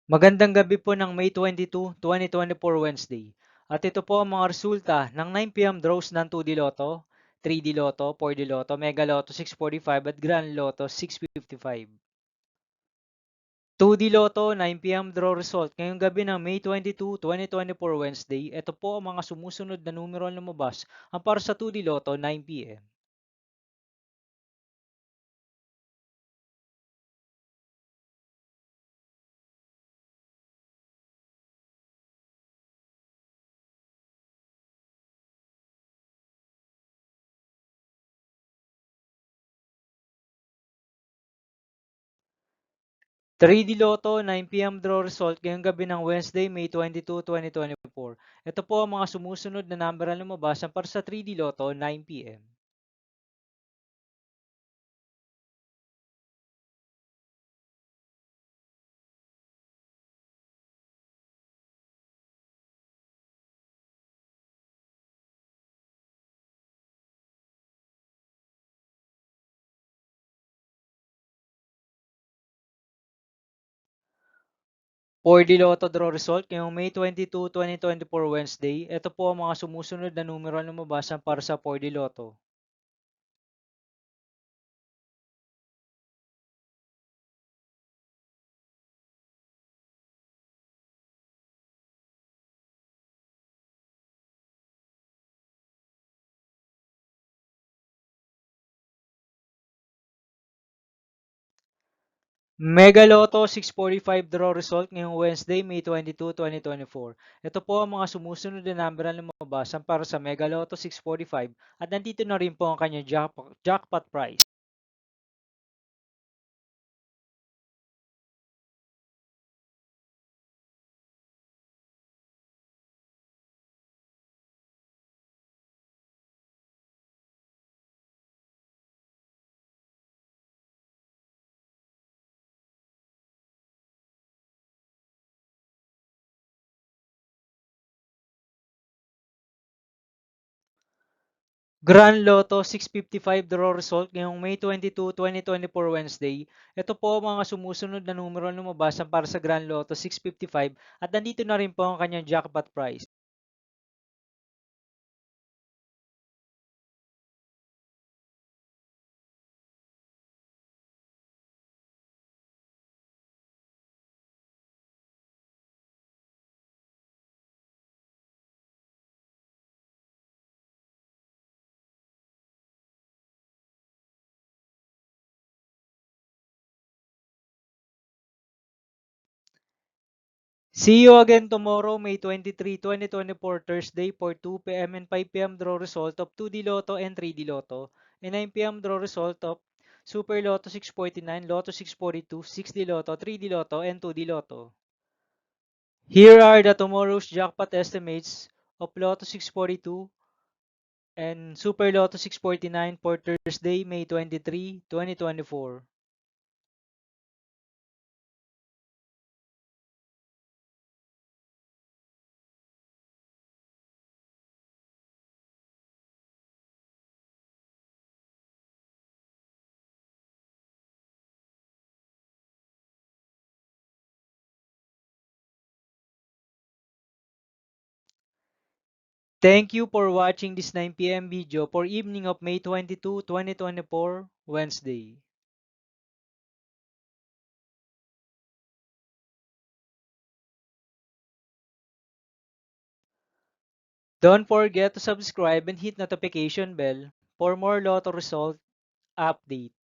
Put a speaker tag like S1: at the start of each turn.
S1: Magandang gabi po ng May 22, 2024 Wednesday. At ito po ang mga resulta ng 9 PM draws ng 2D Lotto, 3D Lotto, 4D Lotto, Mega Lotto 645 at Grand Lotto 655. 2D Lotto 9 PM draw result ngayong gabi ng May 22, 2024 Wednesday. Ito po ang mga sumusunod na numero na lumabas ang para sa 2D Lotto 9 PM. 3D Lotto 9 PM draw result ngayong gabi ng Wednesday, May 22, 2024. Ito po ang mga sumusunod na number na lumabas ang para sa 3D Lotto 9 PM. 4D Lotto draw result ngayong May 22, 2024 Wednesday. Ito po ang mga sumusunod na numero na lumabas ang para sa 4D Lotto. 'Mega Lotto 645 draw result ngayong Wednesday, May 22, 2024. Ito po ang mga sumusunod na number na lumabas ang para sa Mega Lotto 645 at nandito na rin po ang kanyang jackpot prize. Grand Lotto 655 draw result ngayong May 22, 2024 Wednesday. Ito po ang mga sumusunod na numero na lumabas ang para sa Grand Lotto 655 at nandito na rin po ang kanyang jackpot prize. See you again tomorrow, May 23, 2024 Thursday for 2 PM and 5 PM draw result of 2D Lotto and 3D Lotto and 9 PM draw result of Super Lotto 649, Lotto 642, 6D Lotto, 3D Lotto, and 2D Lotto. Here are the tomorrow's jackpot estimates of Lotto 642 and Super Lotto 649 for Thursday, May 23, 2024. Thank you for watching this 9 PM video for evening of May 22, 2024, Wednesday. Don't forget to subscribe and hit notification bell for more Lotto result update.